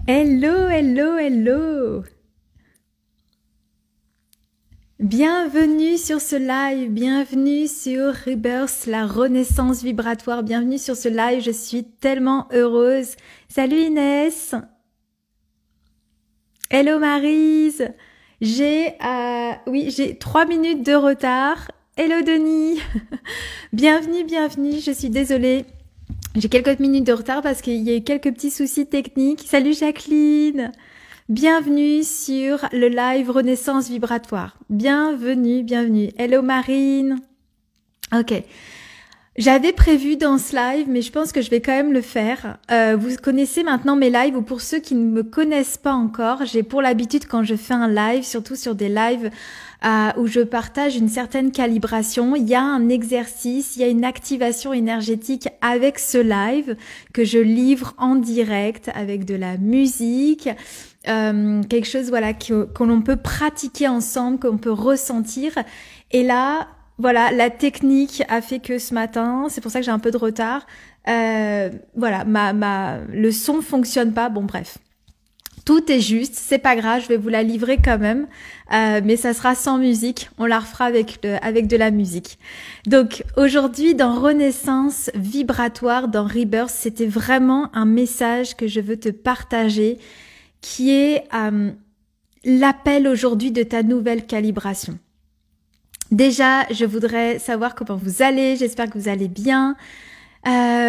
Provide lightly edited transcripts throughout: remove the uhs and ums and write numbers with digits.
Hello, hello, hello. Bienvenue sur ce live, bienvenue sur Rebirth, la renaissance vibratoire, bienvenue sur ce live, je suis tellement heureuse. Salut Inès. Hello Maryse. J'ai 3 minutes de retard. Hello Denis. Bienvenue, bienvenue, je suis désolée. J'ai quelques minutes de retard parce qu'il y a eu quelques petits soucis techniques. Salut Jacqueline. Bienvenue sur le live Renaissance vibratoire. Bienvenue, bienvenue. Hello Marine. Ok. J'avais prévu dans ce live, mais je pense que je vais quand même le faire. Vous connaissez maintenant mes lives, ou pour ceux qui ne me connaissent pas encore, j'ai pour l'habitude quand je fais un live, surtout sur des lives où je partage une certaine calibration, il y a un exercice, il y a une activation énergétique avec ce live que je livre en direct avec de la musique, quelque chose voilà que l'on peut pratiquer ensemble, qu'on peut ressentir. Et là, voilà, la technique a fait que ce matin, c'est pour ça que j'ai un peu de retard. Voilà, le son fonctionne pas. Bon, bref. Tout est juste, c'est pas grave, je vais vous la livrer quand même, mais ça sera sans musique, on la refera avec de la musique. Donc aujourd'hui dans Renaissance vibratoire, dans Rebirth, c'était vraiment un message que je veux te partager, qui est l'appel aujourd'hui de ta nouvelle calibration. Déjà, je voudrais savoir comment vous allez, j'espère que vous allez bien.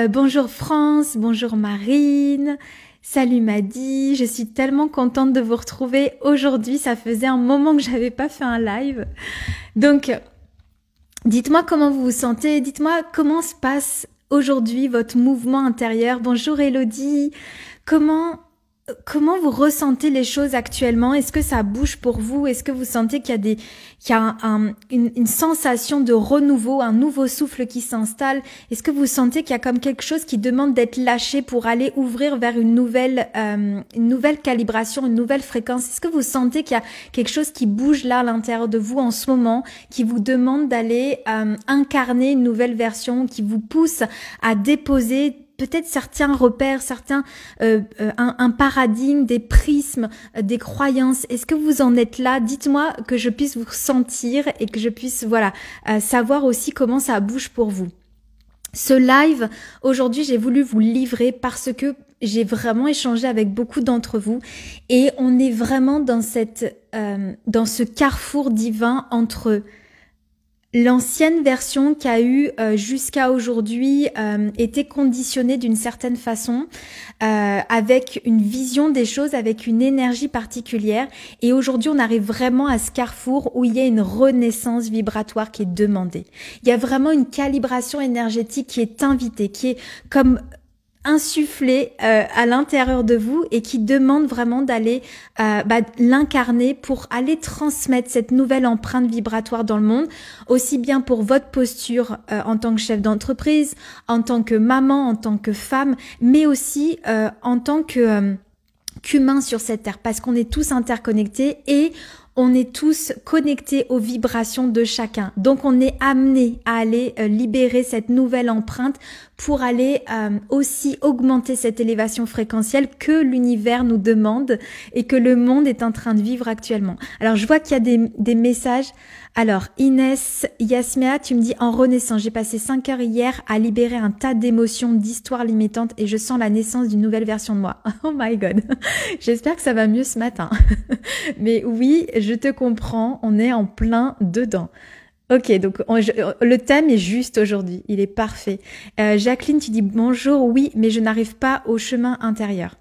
Bonjour France, bonjour Marine. Salut Maddy, je suis tellement contente de vous retrouver aujourd'hui, ça faisait un moment que j'avais pas fait un live. Donc, dites-moi comment vous vous sentez, dites-moi comment se passe aujourd'hui votre mouvement intérieur. Bonjour Elodie, comment vous ressentez les choses actuellement? Est-ce que ça bouge pour vous? Est-ce que vous sentez qu'il y a une sensation de renouveau, un nouveau souffle qui s'installe? Est-ce que vous sentez qu'il y a comme quelque chose qui demande d'être lâché pour aller ouvrir vers une nouvelle calibration, une nouvelle fréquence? Est-ce que vous sentez qu'il y a quelque chose qui bouge là à l'intérieur de vous en ce moment, qui vous demande d'aller incarner une nouvelle version, qui vous pousse à déposer peut-être certains repères, un paradigme, des prismes, des croyances? Est-ce que vous en êtes là? Dites-moi que je puisse vous sentir et que je puisse savoir aussi comment ça bouge pour vous. Ce live, aujourd'hui, j'ai voulu vous livrer parce que j'ai vraiment échangé avec beaucoup d'entre vous et on est vraiment dans ce carrefour divin entre l'ancienne version qui a eu jusqu'à aujourd'hui été conditionnée d'une certaine façon, avec une vision des choses, avec une énergie particulière. Et aujourd'hui, on arrive vraiment à ce carrefour où il y a une renaissance vibratoire qui est demandée. Il y a vraiment une calibration énergétique qui est invitée, qui est comme insufflé à l'intérieur de vous et qui demande vraiment d'aller l'incarner pour aller transmettre cette nouvelle empreinte vibratoire dans le monde, aussi bien pour votre posture en tant que chef d'entreprise, en tant que maman, en tant que femme, mais aussi en tant qu'humain sur cette terre, parce qu'on est tous interconnectés et on est tous connectés aux vibrations de chacun. Donc on est amené à aller libérer cette nouvelle empreinte pour aller aussi augmenter cette élévation fréquentielle que l'univers nous demande et que le monde est en train de vivre actuellement. Alors je vois qu'il y a des messages. Alors Inès, Yasmea, tu me dis en renaissance, j'ai passé 5 heures hier à libérer un tas d'émotions, d'histoires limitantes et je sens la naissance d'une nouvelle version de moi. Oh my god, j'espère que ça va mieux ce matin. Mais oui, je te comprends, on est en plein dedans. Ok, donc le thème est juste aujourd'hui, il est parfait. Jacqueline, tu dis bonjour, oui, mais je n'arrive pas au chemin intérieur.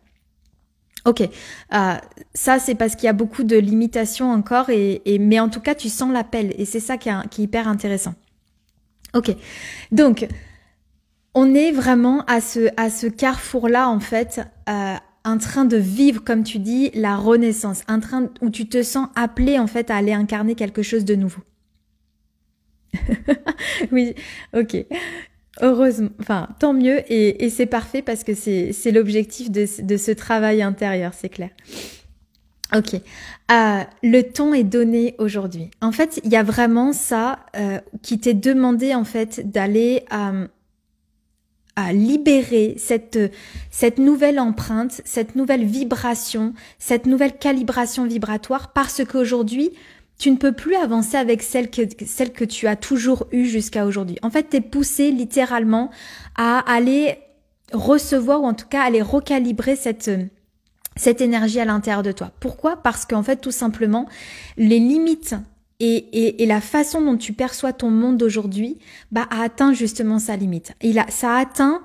Ok, ça c'est parce qu'il y a beaucoup de limitations encore, mais en tout cas tu sens l'appel et c'est ça qui est hyper intéressant. Ok, donc on est vraiment à ce carrefour-là en fait, en train de vivre, comme tu dis, la renaissance, où tu te sens appelé en fait à aller incarner quelque chose de nouveau. Oui, ok. Heureusement, enfin, tant mieux et c'est parfait parce que c'est l'objectif de ce travail intérieur, c'est clair. Ok, le ton est donné aujourd'hui. En fait, il y a vraiment ça qui t'est demandé en fait d'aller à libérer cette nouvelle empreinte, cette nouvelle vibration, cette nouvelle calibration vibratoire parce qu'aujourd'hui, tu ne peux plus avancer avec celle que tu as toujours eue jusqu'à aujourd'hui. En fait, tu es poussé littéralement à aller recevoir ou en tout cas aller recalibrer cette énergie à l'intérieur de toi. Pourquoi? Parce qu'en fait, tout simplement, les limites et la façon dont tu perçois ton monde d'aujourd'hui a atteint justement sa limite. Ça a atteint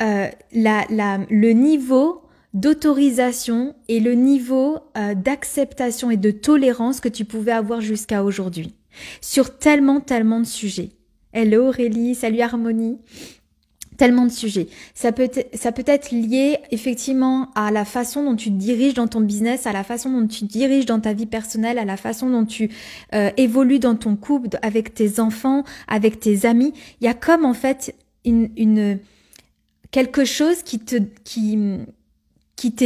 le niveau d'autorisation et le niveau d'acceptation et de tolérance que tu pouvais avoir jusqu'à aujourd'hui. Sur tellement de sujets. Hello Aurélie, salut Harmonie. Tellement de sujets. Ça peut être lié effectivement à la façon dont tu te diriges dans ton business, à la façon dont tu te diriges dans ta vie personnelle, à la façon dont tu évolues dans ton couple, avec tes enfants, avec tes amis. Il y a comme en fait quelque chose qui t'est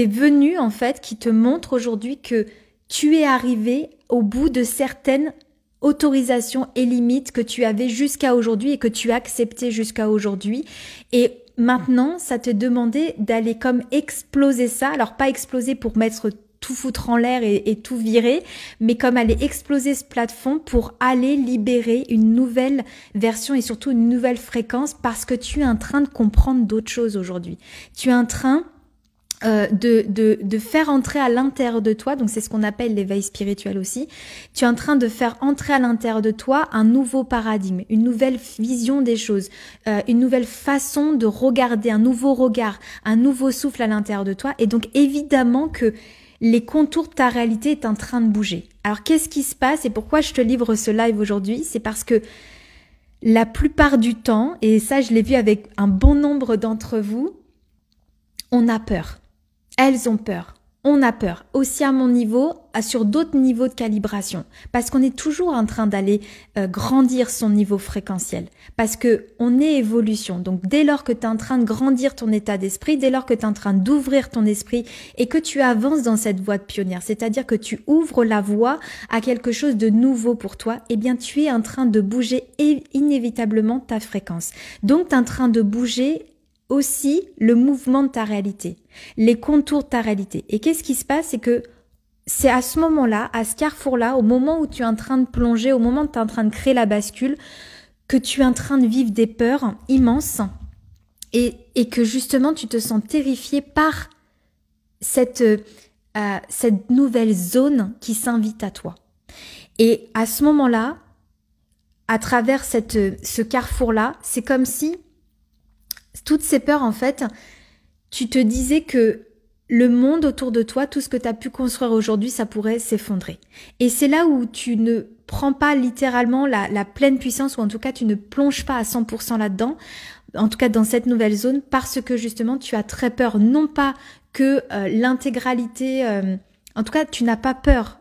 venu en fait, qui te montre aujourd'hui que tu es arrivé au bout de certaines autorisations et limites que tu avais jusqu'à aujourd'hui et que tu as acceptées jusqu'à aujourd'hui. Et maintenant, ça te demandait d'aller comme exploser ça. Alors pas exploser pour mettre tout foutre en l'air et tout virer, mais comme aller exploser ce plafond pour aller libérer une nouvelle version et surtout une nouvelle fréquence parce que tu es en train de comprendre d'autres choses aujourd'hui. Tu es en train de faire entrer à l'intérieur de toi, donc c'est ce qu'on appelle l'éveil spirituel aussi, tu es en train de faire entrer à l'intérieur de toi un nouveau paradigme, une nouvelle vision des choses, une nouvelle façon de regarder, un nouveau regard, un nouveau souffle à l'intérieur de toi, et donc évidemment que les contours de ta réalité est en train de bouger. Alors qu'est-ce qui se passe et pourquoi je te livre ce live aujourd'hui? C'est parce que la plupart du temps, et ça je l'ai vu avec un bon nombre d'entre vous, on a peur. Elles ont peur. On a peur. Aussi à mon niveau, sur d'autres niveaux de calibration. Parce qu'on est toujours en train d'aller grandir son niveau fréquentiel. Parce que on est évolution. Donc dès lors que tu es en train de grandir ton état d'esprit, dès lors que tu es en train d'ouvrir ton esprit et que tu avances dans cette voie de pionnière, c'est-à-dire que tu ouvres la voie à quelque chose de nouveau pour toi, eh bien tu es en train de bouger inévitablement ta fréquence. Donc tu es en train de bouger aussi le mouvement de ta réalité, les contours de ta réalité. Et qu'est-ce qui se passe? C'est que c'est à ce moment-là, à ce carrefour-là, au moment où tu es en train de plonger, au moment où tu es en train de créer la bascule, que tu es en train de vivre des peurs immenses et que justement tu te sens terrifié par cette nouvelle zone qui s'invite à toi. Et à ce moment-là, à travers ce carrefour-là, c'est comme si toutes ces peurs, en fait, tu te disais que le monde autour de toi, tout ce que tu as pu construire aujourd'hui, ça pourrait s'effondrer. Et c'est là où tu ne prends pas littéralement la pleine puissance, ou en tout cas, tu ne plonges pas à 100% là-dedans, en tout cas dans cette nouvelle zone, parce que justement, tu as très peur, non pas que l'intégralité, en tout cas, tu n'as pas peur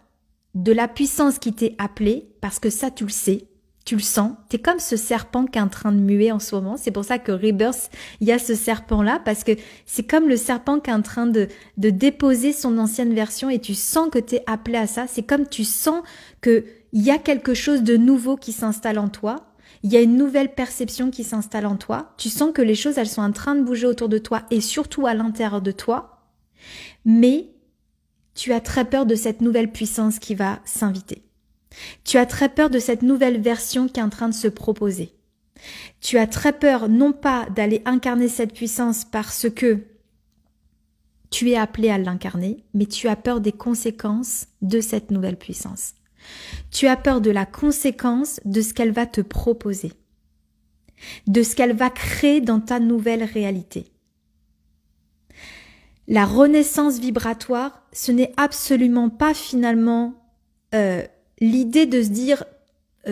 de la puissance qui t'est appelée, parce que ça, tu le sais. Tu le sens, t'es comme ce serpent qui est en train de muer en ce moment. C'est pour ça que Rebirth, il y a ce serpent-là, parce que c'est comme le serpent qui est en train de déposer son ancienne version et tu sens que t'es appelé à ça. C'est comme tu sens que il y a quelque chose de nouveau qui s'installe en toi. Il y a une nouvelle perception qui s'installe en toi. Tu sens que les choses, elles sont en train de bouger autour de toi et surtout à l'intérieur de toi. Mais tu as très peur de cette nouvelle puissance qui va s'inviter. Tu as très peur de cette nouvelle version qui est en train de se proposer. Tu as très peur non pas d'aller incarner cette puissance parce que tu es appelé à l'incarner, mais tu as peur des conséquences de cette nouvelle puissance. Tu as peur de la conséquence de ce qu'elle va te proposer, de ce qu'elle va créer dans ta nouvelle réalité. La renaissance vibratoire, ce n'est absolument pas finalement l'idée de se dire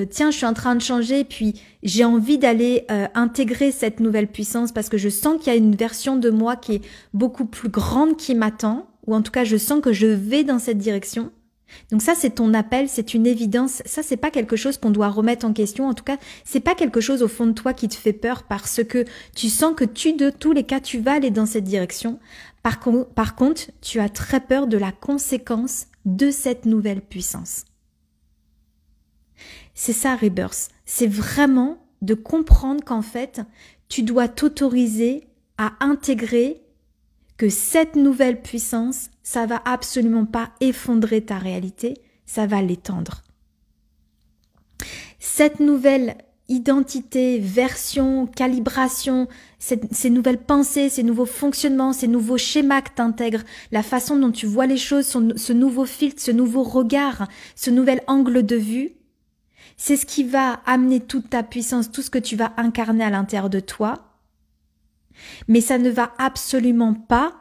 tiens, je suis en train de changer, puis j'ai envie d'aller intégrer cette nouvelle puissance parce que je sens qu'il y a une version de moi qui est beaucoup plus grande qui m'attend, ou en tout cas je sens que je vais dans cette direction. Donc ça, c'est ton appel, c'est une évidence. Ça, c'est pas quelque chose qu'on doit remettre en question. En tout cas, c'est pas quelque chose au fond de toi qui te fait peur parce que tu sens que de tous les cas, tu vas aller dans cette direction. Par contre, tu as très peur de la conséquence de cette nouvelle puissance. C'est ça, Rebirth. C'est vraiment de comprendre qu'en fait, tu dois t'autoriser à intégrer que cette nouvelle puissance, ça va absolument pas effondrer ta réalité, ça va l'étendre. Cette nouvelle identité, version, calibration, ces nouvelles pensées, ces nouveaux fonctionnements, ces nouveaux schémas que tu intègres, la façon dont tu vois les choses, ce nouveau filtre, ce nouveau regard, ce nouvel angle de vue, c'est ce qui va amener toute ta puissance, tout ce que tu vas incarner à l'intérieur de toi. Mais ça ne va absolument pas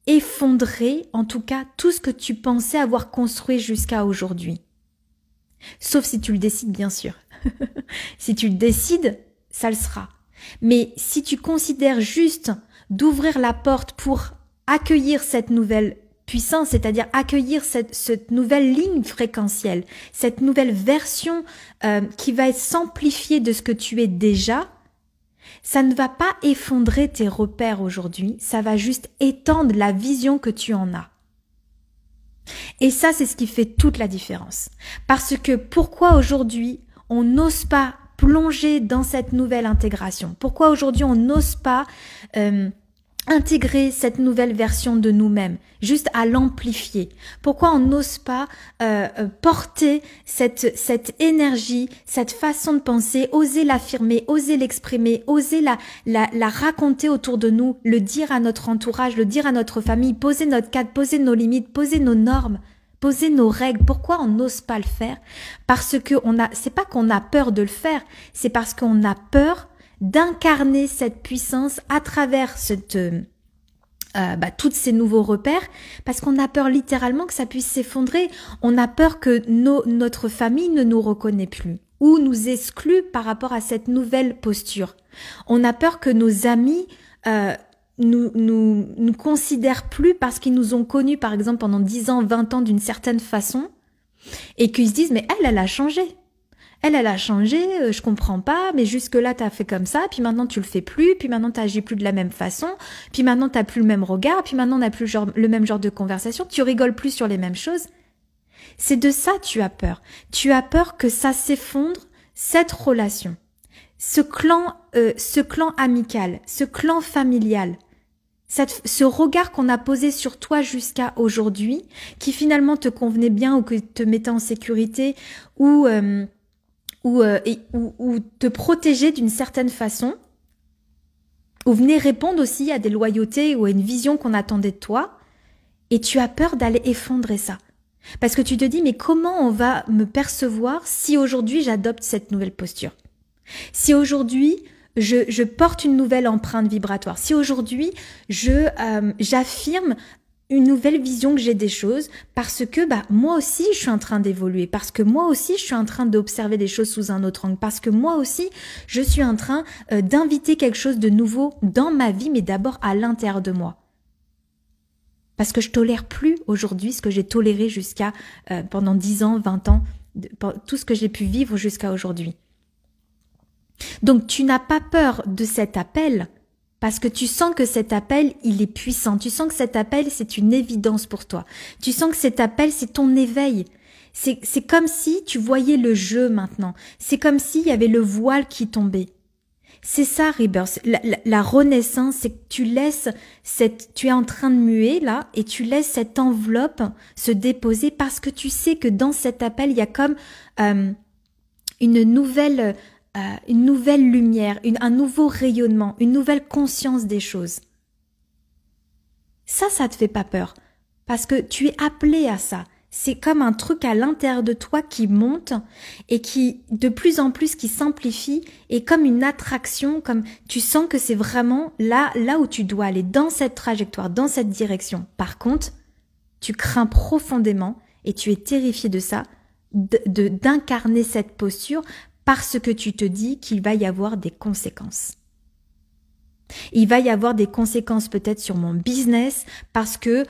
effondrer, en tout cas, tout ce que tu pensais avoir construit jusqu'à aujourd'hui. Sauf si tu le décides, bien sûr. Si tu le décides, ça le sera. Mais si tu considères juste d'ouvrir la porte pour accueillir cette nouvelle puissance, c'est-à-dire accueillir cette nouvelle ligne fréquentielle, cette nouvelle version qui va être s'amplifier de ce que tu es déjà, ça ne va pas effondrer tes repères aujourd'hui, ça va juste étendre la vision que tu en as. Et ça, c'est ce qui fait toute la différence. Parce que pourquoi aujourd'hui on n'ose pas plonger dans cette nouvelle intégration? Pourquoi aujourd'hui on n'ose pas intégrer cette nouvelle version de nous-mêmes, juste à l'amplifier? Pourquoi on n'ose pas porter cette énergie, cette façon de penser, oser l'affirmer, oser l'exprimer, oser la raconter autour de nous, le dire à notre entourage, le dire à notre famille, poser notre cadre, poser nos limites, poser nos normes, poser nos règles? Pourquoi on n'ose pas le faire? Parce que c'est pas qu'on a peur de le faire, c'est parce qu'on a peur d'incarner cette puissance à travers tous ces nouveaux repères, parce qu'on a peur littéralement que ça puisse s'effondrer. On a peur que notre famille ne nous reconnaît plus ou nous exclue par rapport à cette nouvelle posture. On a peur que nos amis nous considèrent plus parce qu'ils nous ont connus, par exemple, pendant 10 ans, 20 ans d'une certaine façon, et qu'ils se disent « mais elle a changé ». Elle a changé, je comprends pas, mais jusque-là, t'as fait comme ça, puis maintenant tu le fais plus, puis maintenant t'agis plus de la même façon, puis maintenant t'as plus le même regard, puis maintenant on n'a plus le même genre de conversation, tu rigoles plus sur les mêmes choses. C'est de ça tu as peur. Tu as peur que ça s'effondre, cette relation, ce clan amical, ce clan familial, ce regard qu'on a posé sur toi jusqu'à aujourd'hui, qui finalement te convenait bien ou que te mettait en sécurité, ou te protéger d'une certaine façon, ou venir répondre aussi à des loyautés ou à une vision qu'on attendait de toi, et tu as peur d'aller effondrer ça. Parce que tu te dis, mais comment on va me percevoir si aujourd'hui j'adopte cette nouvelle posture? Si aujourd'hui je porte une nouvelle empreinte vibratoire, si aujourd'hui j'affirme une nouvelle vision que j'ai des choses, parce que moi aussi je suis en train d'évoluer, parce que moi aussi je suis en train d'observer des choses sous un autre angle, parce que moi aussi je suis en train d'inviter quelque chose de nouveau dans ma vie, mais d'abord à l'intérieur de moi. Parce que je tolère plus aujourd'hui ce que j'ai toléré jusqu'à pendant 10 ans, 20 ans, tout ce que j'ai pu vivre jusqu'à aujourd'hui. Donc tu n'as pas peur de cet appel, parce que tu sens que cet appel, il est puissant. Tu sens que cet appel, c'est une évidence pour toi. Tu sens que cet appel, c'est ton éveil. C'est comme si tu voyais le jeu maintenant. C'est comme s'il y avait le voile qui tombait. C'est ça, Rebirth. La renaissance, c'est que tu es en train de muer là, et tu laisses cette enveloppe se déposer parce que tu sais que dans cet appel, il y a comme une nouvelle lumière, un nouveau rayonnement, une nouvelle conscience des choses. Ça te fait pas peur, parce que tu es appelé à ça. C'est comme un truc à l'intérieur de toi qui monte et qui, de plus en plus, qui s'amplifie, et comme une attraction, comme tu sens que c'est vraiment là où tu dois aller, dans cette trajectoire, dans cette direction. Par contre, tu crains profondément, et tu es terrifié de ça, d'incarner cette posture, parce que tu te dis qu'il va y avoir des conséquences. Il va y avoir des conséquences peut-être sur mon business, parce que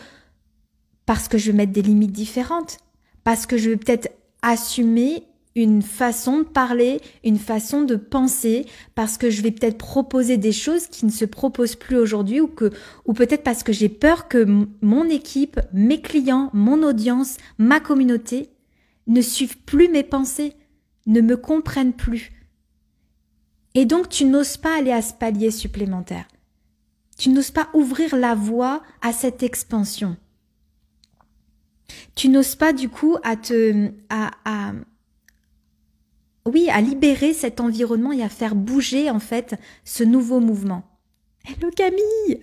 je vais mettre des limites différentes, parce que je vais peut-être assumer une façon de parler, une façon de penser, parce que je vais peut-être proposer des choses qui ne se proposent plus aujourd'hui, ou peut-être parce que j'ai peur que mon équipe, mes clients, mon audience, ma communauté ne suivent plus mes pensées, ne me comprennent plus. Et donc tu n'oses pas aller à ce palier supplémentaire. Tu n'oses pas ouvrir la voie à cette expansion. Tu n'oses pas du coup à libérer cet environnement et à faire bouger en fait ce nouveau mouvement. Hello Camille.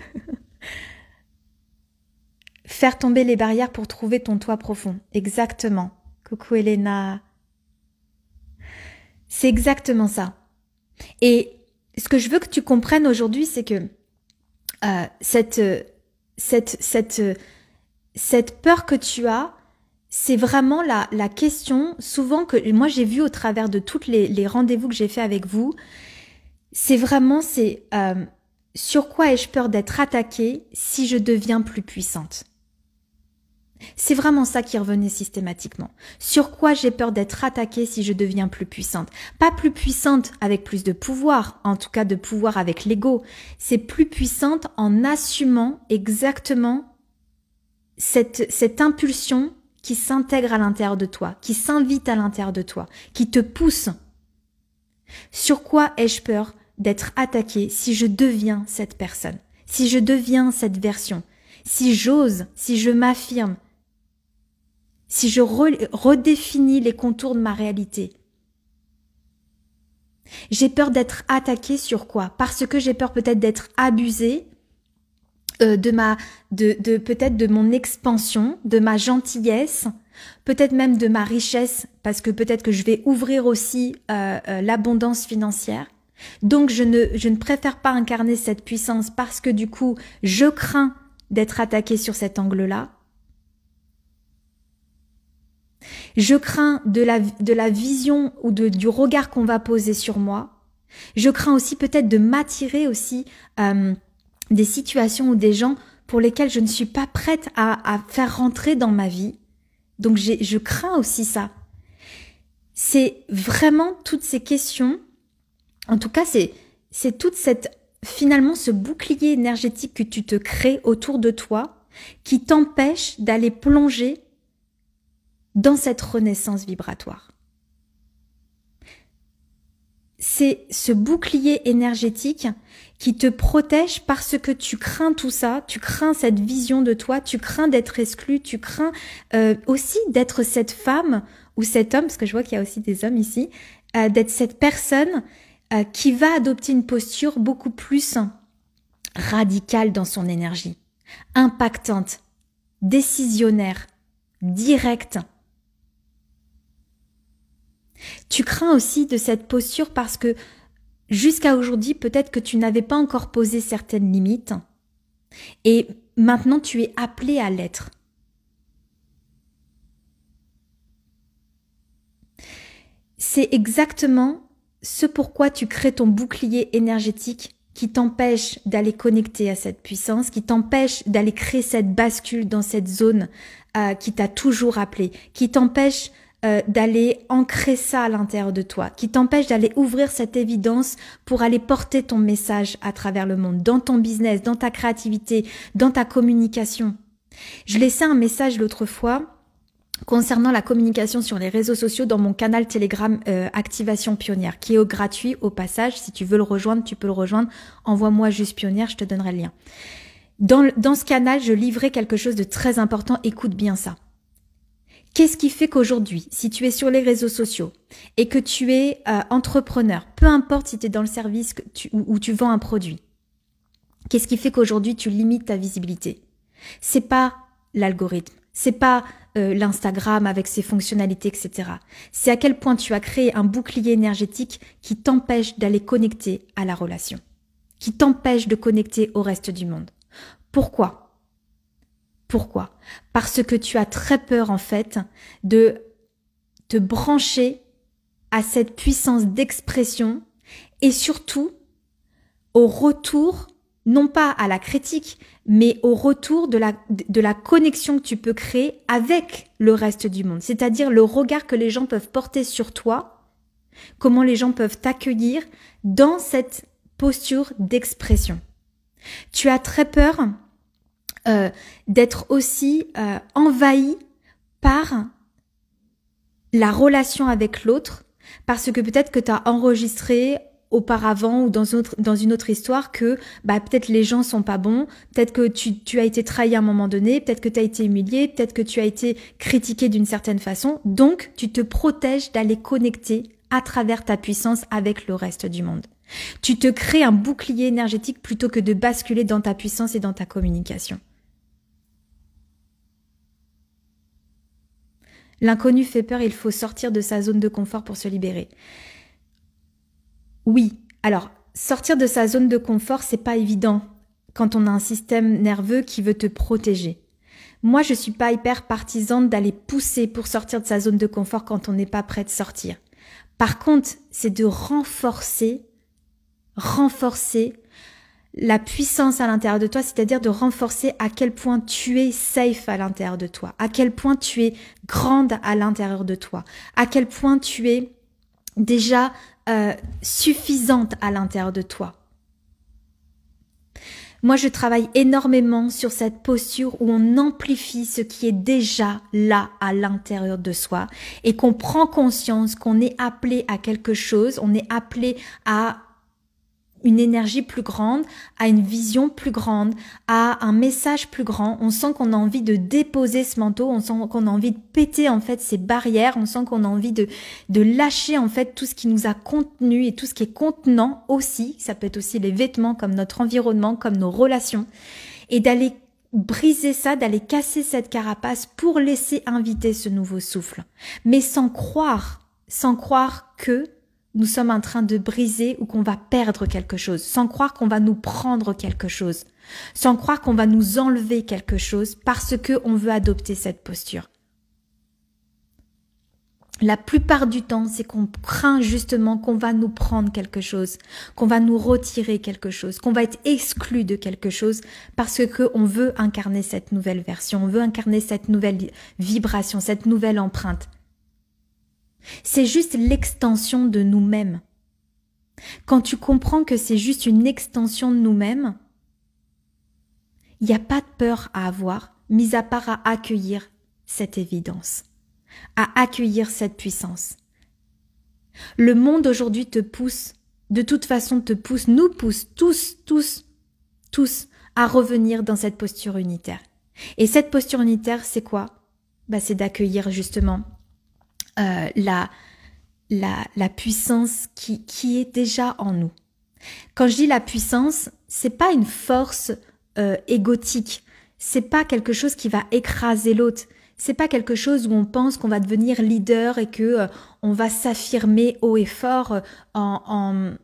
Faire tomber les barrières pour trouver ton toit profond. Exactement. Coucou Elena. C'est exactement ça. Et ce que je veux que tu comprennes aujourd'hui, c'est que cette peur que tu as, c'est vraiment la question souvent que moi j'ai vu au travers de toutes les rendez-vous que j'ai fait avec vous. C'est vraiment sur quoi ai-je peur d'être attaquée si je deviens plus puissante? C'est vraiment ça qui revenait systématiquement. Sur quoi j'ai peur d'être attaquée si je deviens plus puissante? Pas plus puissante avec plus de pouvoir, en tout cas de pouvoir avec l'ego. C'est plus puissante en assumant exactement cette impulsion qui s'intègre à l'intérieur de toi, qui s'invite à l'intérieur de toi, qui te pousse. Sur quoi ai-je peur d'être attaquée si je deviens cette personne, si je deviens cette version, si j'ose, si je m'affirme, si je redéfinis les contours de ma réalité? J'ai peur d'être attaquée sur quoi? Parce que j'ai peur peut-être d'être abusée peut-être de mon expansion, de ma gentillesse, peut-être même de ma richesse, parce que peut-être que je vais ouvrir aussi l'abondance financière. Donc je ne préfère pas incarner cette puissance parce que du coup, je crains d'être attaquée sur cet angle-là. Je crains de la vision ou du regard qu'on va poser sur moi. Je crains aussi peut-être de m'attirer aussi des situations ou des gens pour lesquels je ne suis pas prête à faire rentrer dans ma vie. Donc je crains aussi ça. C'est vraiment toutes ces questions, en tout cas c'est toute finalement ce bouclier énergétique que tu te crées autour de toi qui t'empêche d'aller plonger dans cette renaissance vibratoire. C'est ce bouclier énergétique qui te protège parce que tu crains tout ça, tu crains cette vision de toi, tu crains d'être exclu, tu crains aussi d'être cette femme ou cet homme, parce que je vois qu'il y a aussi des hommes ici, d'être cette personne qui va adopter une posture beaucoup plus radicale dans son énergie, impactante, décisionnaire, directe. Tu crains aussi de cette posture parce que jusqu'à aujourd'hui, peut-être que tu n'avais pas encore posé certaines limites et maintenant tu es appelé à l'être. C'est exactement ce pourquoi tu crées ton bouclier énergétique qui t'empêche d'aller connecter à cette puissance, qui t'empêche d'aller créer cette bascule dans cette zone qui t'a toujours appelé, qui t'empêche d'aller ancrer ça à l'intérieur de toi, qui t'empêche d'aller ouvrir cette évidence pour aller porter ton message à travers le monde, dans ton business, dans ta créativité, dans ta communication. Je laissais un message l'autre fois concernant la communication sur les réseaux sociaux dans mon canal Telegram Activation Pionnière, qui est gratuit au passage. Si tu veux le rejoindre, tu peux le rejoindre. Envoie-moi juste Pionnière, je te donnerai le lien. Dans ce canal, je livrais quelque chose de très important. Écoute bien ça. Qu'est-ce qui fait qu'aujourd'hui, si tu es sur les réseaux sociaux et que tu es entrepreneur, peu importe si tu es dans le service ou tu vends un produit, qu'est-ce qui fait qu'aujourd'hui tu limites ta visibilité? C'est pas l'algorithme, c'est pas l'Instagram avec ses fonctionnalités, etc. C'est à quel point tu as créé un bouclier énergétique qui t'empêche d'aller connecter à la relation, qui t'empêche de connecter au reste du monde. Pourquoi ? Pourquoi? Parce que tu as très peur en fait de te brancher à cette puissance d'expression et surtout au retour, non pas à la critique, mais au retour de la connexion que tu peux créer avec le reste du monde. C'est-à-dire le regard que les gens peuvent porter sur toi, comment les gens peuvent t'accueillir dans cette posture d'expression. Tu as très peur d'être aussi envahi par la relation avec l'autre parce que peut-être que tu as enregistré auparavant ou dans une autre histoire que peut-être les gens sont pas bons, peut-être que tu as été trahi à un moment donné, peut-être que tu as été humilié, peut-être que tu as été critiqué d'une certaine façon. Donc, tu te protèges d'aller connecter à travers ta puissance avec le reste du monde. Tu te crées un bouclier énergétique plutôt que de basculer dans ta puissance et dans ta communication. L'inconnu fait peur, il faut sortir de sa zone de confort pour se libérer. Oui, alors sortir de sa zone de confort, c'est pas évident quand on a un système nerveux qui veut te protéger. Moi, je suis pas hyper partisane d'aller pousser pour sortir de sa zone de confort quand on n'est pas prêt de sortir. Par contre, c'est de renforcer la puissance à l'intérieur de toi, c'est-à-dire de renforcer à quel point tu es safe à l'intérieur de toi, à quel point tu es grande à l'intérieur de toi, à quel point tu es déjà suffisante à l'intérieur de toi. Moi, je travaille énormément sur cette posture où on amplifie ce qui est déjà là à l'intérieur de soi et qu'on prend conscience qu'on est appelé à quelque chose, on est appelé à une énergie plus grande, à une vision plus grande, à un message plus grand. On sent qu'on a envie de déposer ce manteau, on sent qu'on a envie de péter en fait ces barrières, on sent qu'on a envie de lâcher en fait tout ce qui nous a contenu et tout ce qui est contenant aussi. Ça peut être aussi les vêtements, comme notre environnement, comme nos relations, et d'aller briser ça, d'aller casser cette carapace pour laisser inviter ce nouveau souffle. Mais sans croire que nous sommes en train de briser ou qu'on va perdre quelque chose, sans croire qu'on va nous prendre quelque chose, sans croire qu'on va nous enlever quelque chose parce que on veut adopter cette posture. La plupart du temps, c'est qu'on craint justement qu'on va nous prendre quelque chose, qu'on va nous retirer quelque chose, qu'on va être exclu de quelque chose parce que on veut incarner cette nouvelle version, on veut incarner cette nouvelle vibration, cette nouvelle empreinte. C'est juste l'extension de nous-mêmes. Quand tu comprends que c'est juste une extension de nous-mêmes, il n'y a pas de peur à avoir, mis à part à accueillir cette évidence, à accueillir cette puissance. Le monde aujourd'hui te pousse, de toute façon nous pousse tous à revenir dans cette posture unitaire. Et cette posture unitaire, c'est quoi? C'est d'accueillir justement la puissance qui est déjà en nous. Quand je dis la puissance, c'est pas une force égotique, c'est pas quelque chose qui va écraser l'autre, c'est pas quelque chose où on pense qu'on va devenir leader et que on va s'affirmer haut et fort en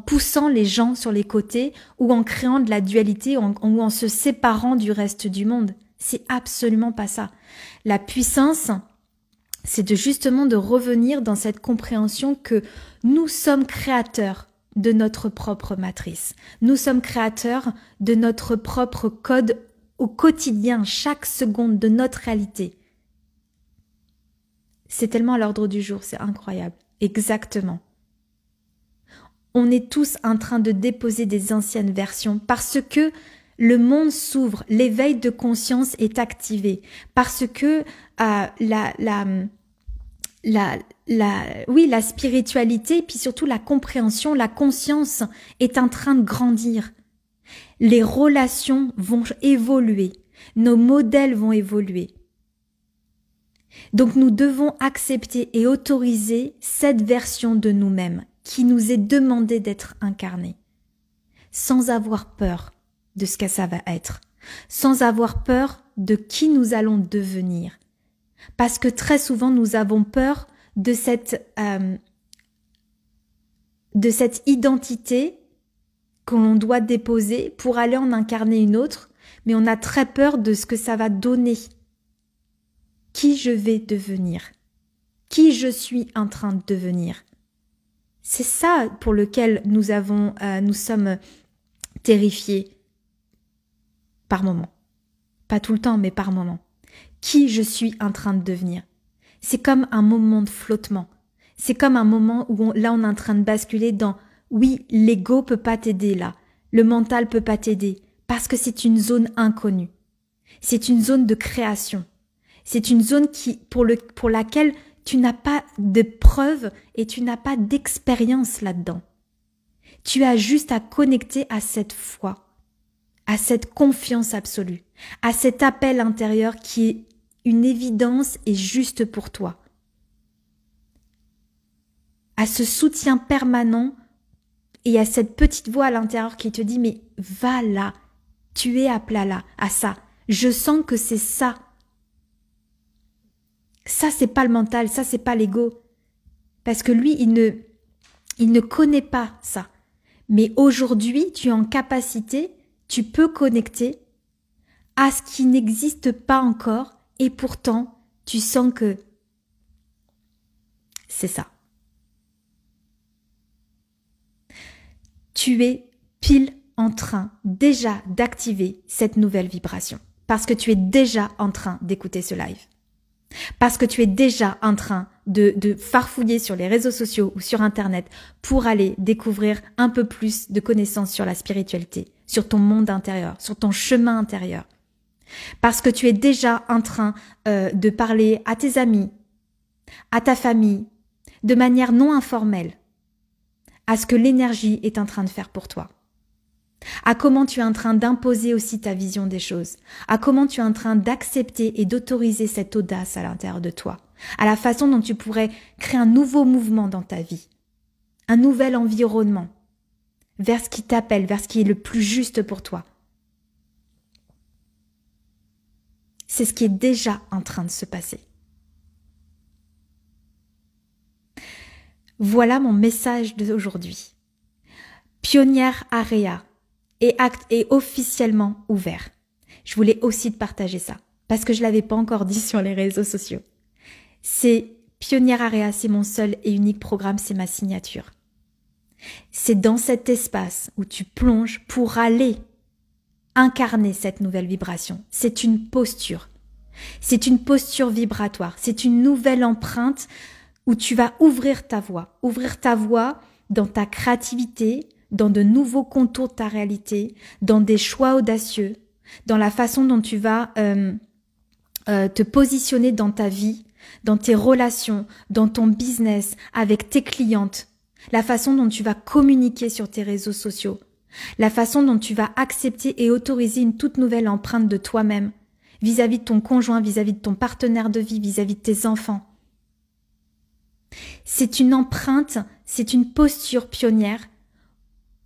poussant les gens sur les côtés ou en créant de la dualité ou en se séparant du reste du monde. C'est absolument pas ça. La puissance, c'est justement de revenir dans cette compréhension que nous sommes créateurs de notre propre matrice. Nous sommes créateurs de notre propre code au quotidien, chaque seconde de notre réalité. C'est tellement à l'ordre du jour, c'est incroyable. Exactement. On est tous en train de déposer des anciennes versions parce que le monde s'ouvre, l'éveil de conscience est activé, parce que la spiritualité, puis surtout la compréhension, la conscience est en train de grandir. Les relations vont évoluer, nos modèles vont évoluer. Donc nous devons accepter et autoriser cette version de nous-mêmes qui nous est demandée d'être incarnée, sans avoir peur de ce que ça va être, sans avoir peur de qui nous allons devenir. Parce que très souvent, nous avons peur de cette identité qu'on doit déposer pour aller en incarner une autre, mais on a très peur de ce que ça va donner. Qui je vais devenir? Qui je suis en train de devenir? C'est ça pour lequel nous sommes terrifiés par moment. Pas tout le temps, mais par moment. Qui je suis en train de devenir. C'est comme un moment de flottement. C'est comme un moment où on est en train de basculer dans oui, l'ego peut pas t'aider là. Le mental peut pas t'aider parce que c'est une zone inconnue. C'est une zone de création. C'est une zone pour laquelle tu n'as pas de preuves et tu n'as pas d'expérience là-dedans. Tu as juste à connecter à cette foi, à cette confiance absolue, à cet appel intérieur qui est une évidence et juste pour toi, à ce soutien permanent et à cette petite voix à l'intérieur qui te dit mais va là, tu es appelé là, à ça, je sens que c'est ça. Ça c'est pas le mental, ça c'est pas l'ego, parce que lui il ne connaît pas ça. Mais aujourd'hui, tu es en capacité, tu peux connecter à ce qui n'existe pas encore et pourtant, tu sens que c'est ça. Tu es pile en train déjà d'activer cette nouvelle vibration parce que tu es déjà en train d'écouter ce live. Parce que tu es déjà en train de farfouiller sur les réseaux sociaux ou sur Internet pour aller découvrir un peu plus de connaissances sur la spiritualité, sur ton monde intérieur, sur ton chemin intérieur. Parce que tu es déjà en train de parler à tes amis, à ta famille, de manière non informelle, à ce que l'énergie est en train de faire pour toi. À comment tu es en train d'imposer aussi ta vision des choses, à comment tu es en train d'accepter et d'autoriser cette audace à l'intérieur de toi, à la façon dont tu pourrais créer un nouveau mouvement dans ta vie, un nouvel environnement, vers ce qui t'appelle, vers ce qui est le plus juste pour toi. C'est ce qui est déjà en train de se passer. Voilà mon message d'aujourd'hui. Pionnière Area est officiellement ouvert. Je voulais aussi te partager ça, parce que je ne l'avais pas encore dit sur les réseaux sociaux. C'est Pionnière Area, c'est mon seul et unique programme, c'est ma signature. C'est dans cet espace où tu plonges pour aller incarner cette nouvelle vibration. C'est une posture. C'est une posture vibratoire. C'est une nouvelle empreinte où tu vas ouvrir ta voix dans ta créativité, dans de nouveaux contours de ta réalité, dans des choix audacieux, dans la façon dont tu vas te positionner dans ta vie, dans tes relations, dans ton business, avec tes clientes, la façon dont tu vas communiquer sur tes réseaux sociaux, la façon dont tu vas accepter et autoriser une toute nouvelle empreinte de toi-même, vis-à-vis de ton conjoint, vis-à-vis de ton partenaire de vie, vis-à-vis de tes enfants. C'est une empreinte, c'est une posture pionnière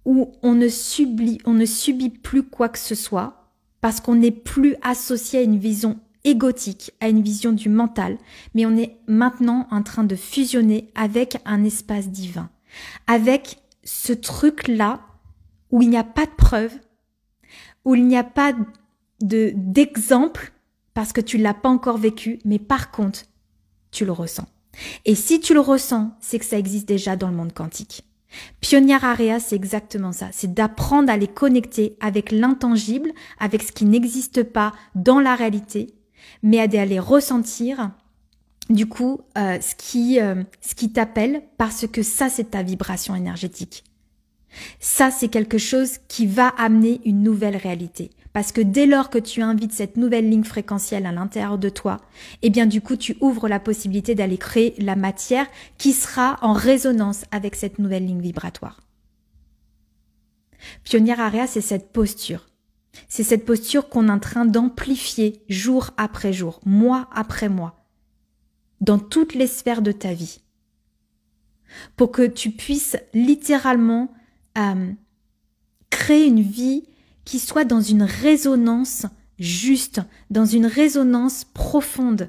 où on ne subit plus quoi que ce soit parce qu'on n'est plus associé à une vision égotique, à une vision du mental, mais on est maintenant en train de fusionner avec un espace divin, avec ce truc-là où il n'y a pas de preuve, où il n'y a pas d'exemple parce que tu ne l'as pas encore vécu, mais par contre, tu le ressens. Et si tu le ressens, c'est que ça existe déjà dans le monde quantique. Pionnière Area, c'est exactement ça. C'est d'apprendre à les connecter avec l'intangible, avec ce qui n'existe pas dans la réalité, mais à aller ressentir, du coup, ce qui t'appelle, parce que ça, c'est ta vibration énergétique. Ça, c'est quelque chose qui va amener une nouvelle réalité. Parce que dès lors que tu invites cette nouvelle ligne fréquentielle à l'intérieur de toi, eh bien du coup tu ouvres la possibilité d'aller créer la matière qui sera en résonance avec cette nouvelle ligne vibratoire. Pionnière Area, c'est cette posture. C'est cette posture qu'on est en train d'amplifier jour après jour, mois après mois, dans toutes les sphères de ta vie. Pour que tu puisses littéralement créer une vie qui soit dans une résonance juste, dans une résonance profonde.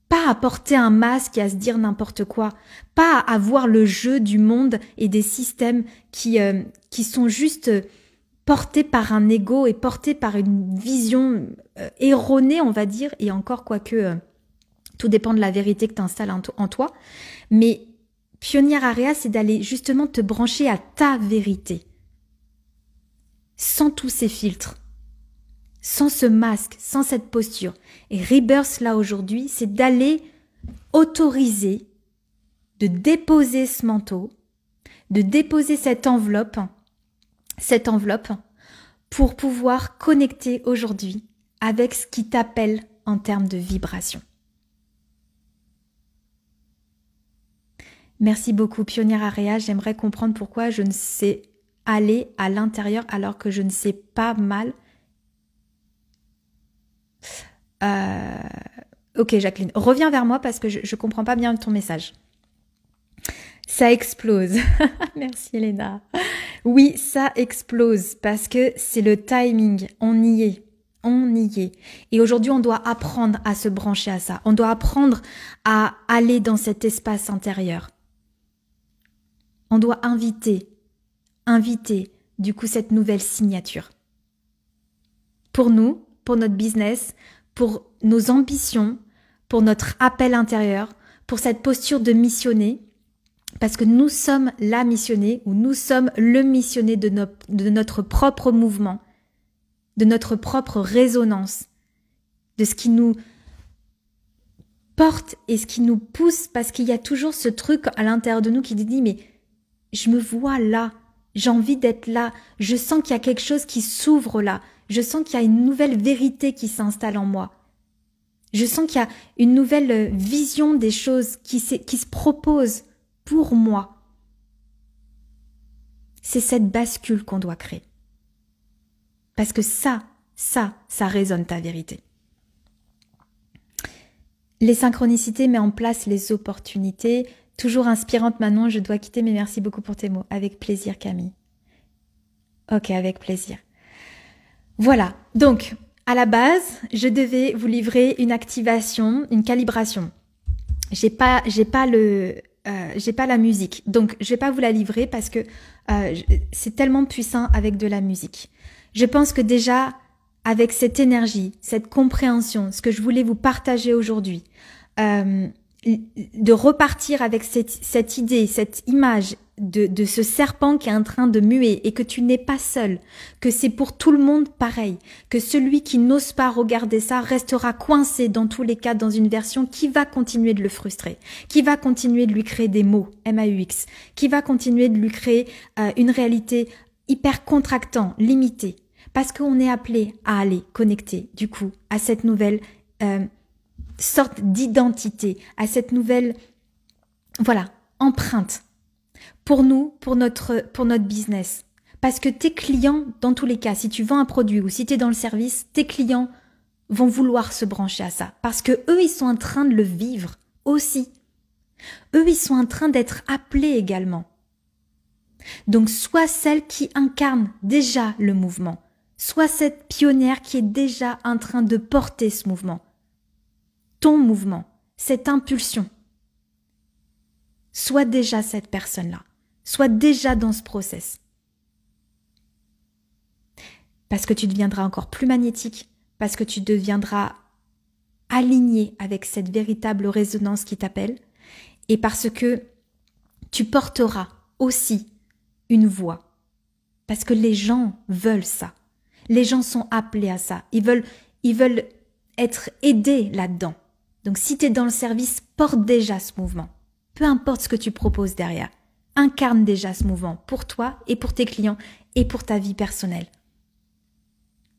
Pas à porter un masque et à se dire n'importe quoi, pas à avoir le jeu du monde et des systèmes qui sont juste portés par un ego et portés par une vision erronée, on va dire, et encore quoique tout dépend de la vérité que tu installes en toi. Mais Pionnière Area, c'est d'aller justement te brancher à ta vérité. Sans tous ces filtres, sans ce masque, sans cette posture. Et Rebirth, là, aujourd'hui, c'est d'aller autoriser, de déposer ce manteau, de déposer cette enveloppe pour pouvoir connecter aujourd'hui avec ce qui t'appelle en termes de vibration. Merci beaucoup, Pionnière Area. J'aimerais comprendre pourquoi je ne sais aller à l'intérieur alors que je ne sais pas mal. Ok, Jacqueline, reviens vers moi parce que je comprends pas bien ton message. Ça explose. Merci, Elena. Oui, ça explose parce que c'est le timing. On y est. On y est. Et aujourd'hui, on doit apprendre à se brancher à ça. On doit apprendre à aller dans cet espace intérieur. On doit inviter du coup cette nouvelle signature. Pour nous, pour notre business, pour nos ambitions, pour notre appel intérieur, pour cette posture de missionner, parce que nous sommes la missionnée ou nous sommes le missionné de notre propre mouvement, de notre propre résonance, de ce qui nous porte et ce qui nous pousse, parce qu'il y a toujours ce truc à l'intérieur de nous qui dit mais je me vois là, j'ai envie d'être là, je sens qu'il y a quelque chose qui s'ouvre là, je sens qu'il y a une nouvelle vérité qui s'installe en moi. Je sens qu'il y a une nouvelle vision des choses qui se propose pour moi. C'est cette bascule qu'on doit créer. Parce que ça résonne ta vérité. Les synchronicités mettent en place les opportunités. Toujours inspirante, Manon, je dois quitter, mais merci beaucoup pour tes mots. Avec plaisir, Camille. Ok, avec plaisir. Voilà, donc, à la base, je devais vous livrer une activation, une calibration. J'ai pas la musique, donc je vais pas vous la livrer parce que c'est tellement puissant avec de la musique. Je pense que déjà, avec cette énergie, cette compréhension, ce que je voulais vous partager aujourd'hui, de repartir avec cette idée, cette image de ce serpent qui est en train de muer et que tu n'es pas seul, que c'est pour tout le monde pareil, que celui qui n'ose pas regarder ça restera coincé dans tous les cas dans une version qui va continuer de le frustrer, qui va continuer de lui créer des mots, MAUX, qui va continuer de lui créer une réalité hyper contractant, limitée, parce qu'on est appelé à aller connecter du coup à cette nouvelle sorte d'identité, à cette nouvelle empreinte pour nous, pour notre business. Parce que tes clients, dans tous les cas, si tu vends un produit ou si tu es dans le service, tes clients vont vouloir se brancher à ça. Parce que eux, ils sont en train de le vivre aussi. Eux, ils sont en train d'être appelés également. Donc, sois celle qui incarne déjà le mouvement. Sois cette pionnière qui est déjà en train de porter ce mouvement. Ton mouvement, cette impulsion. Sois déjà cette personne-là. Sois déjà dans ce process. Parce que tu deviendras encore plus magnétique, parce que tu deviendras aligné avec cette véritable résonance qui t'appelle, et parce que tu porteras aussi une voix. Parce que les gens veulent ça. Les gens sont appelés à ça. Ils veulent être aidés là-dedans. Donc si tu es dans le service, porte déjà ce mouvement. Peu importe ce que tu proposes derrière. Incarne déjà ce mouvement pour toi et pour tes clients et pour ta vie personnelle.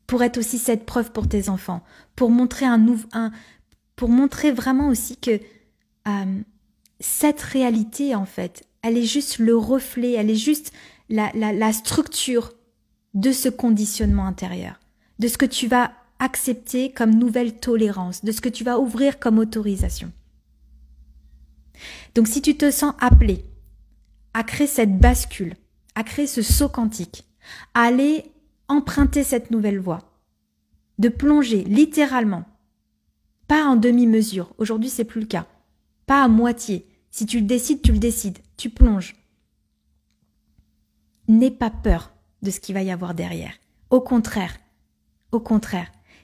Pour être aussi cette preuve pour tes enfants. Pour montrer pour montrer vraiment aussi que cette réalité, en fait, elle est juste le reflet, elle est juste la structure de ce conditionnement intérieur. De ce que tu vas accepter comme nouvelle tolérance, de ce que tu vas ouvrir comme autorisation. Donc si tu te sens appelé à créer cette bascule, à créer ce saut quantique, à aller emprunter cette nouvelle voie, de plonger littéralement, pas en demi-mesure, aujourd'hui c'est plus le cas, pas à moitié, si tu le décides, tu plonges. N'aie pas peur de ce qu'il va y avoir derrière. Au contraire,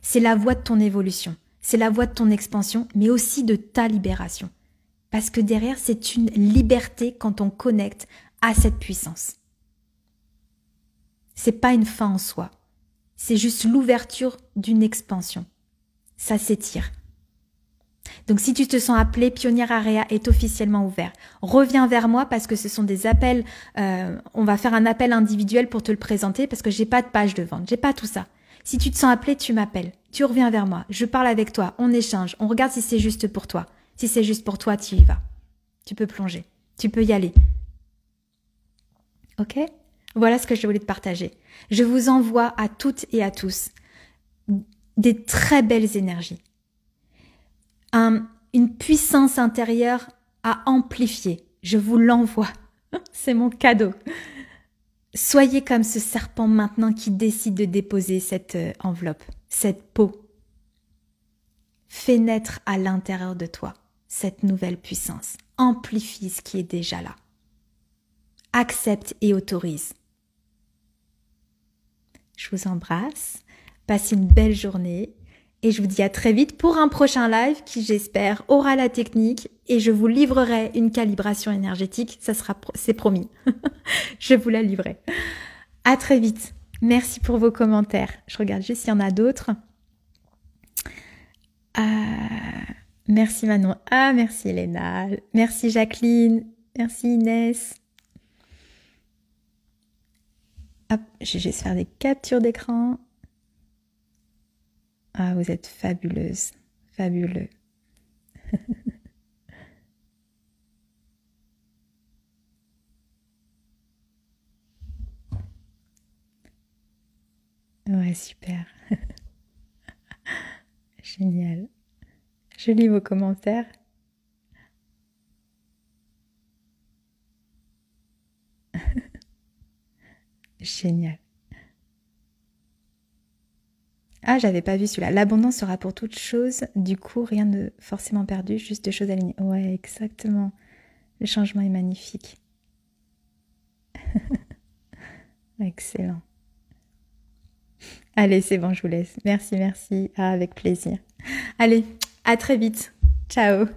c'est la voie de ton évolution, c'est la voie de ton expansion, mais aussi de ta libération. Parce que derrière, c'est une liberté quand on connecte à cette puissance. C'est pas une fin en soi, c'est juste l'ouverture d'une expansion. Ça s'étire. Donc si tu te sens appelé, Pionnière Area est officiellement ouvert. Reviens vers moi parce que ce sont des appels, on va faire un appel individuel pour te le présenter parce que j'ai pas de page de vente, j'ai pas tout ça. Si tu te sens appelé, tu m'appelles, tu reviens vers moi, je parle avec toi, on échange, on regarde si c'est juste pour toi. Si c'est juste pour toi, tu y vas. Tu peux plonger. Tu peux y aller. Ok? Voilà ce que je voulais te partager. Je vous envoie à toutes et à tous des très belles énergies. Une puissance intérieure à amplifier. Je vous l'envoie. C'est mon cadeau. Soyez comme ce serpent maintenant qui décide de déposer cette enveloppe, cette peau. Fais naître à l'intérieur de toi cette nouvelle puissance. Amplifie ce qui est déjà là. Accepte et autorise. Je vous embrasse. Passez une belle journée. Et je vous dis à très vite pour un prochain live qui, j'espère, aura la technique et je vous livrerai une calibration énergétique. C'est promis. Je vous la livrerai. À très vite. Merci pour vos commentaires. Je regarde juste s'il y en a d'autres. Merci Manon. Merci Elena. Merci Jacqueline. Merci Inès. Hop, je vais juste faire des captures d'écran. Vous êtes fabuleuse, fabuleux. Ouais, super. Génial. Je lis vos commentaires. Génial. J'avais pas vu celui-là. L'abondance sera pour toute chose. Du coup, rien de forcément perdu, juste des choses alignées. Ouais, exactement. Le changement est magnifique. Excellent. Allez, c'est bon, je vous laisse. Merci. Avec plaisir. Allez, à très vite. Ciao.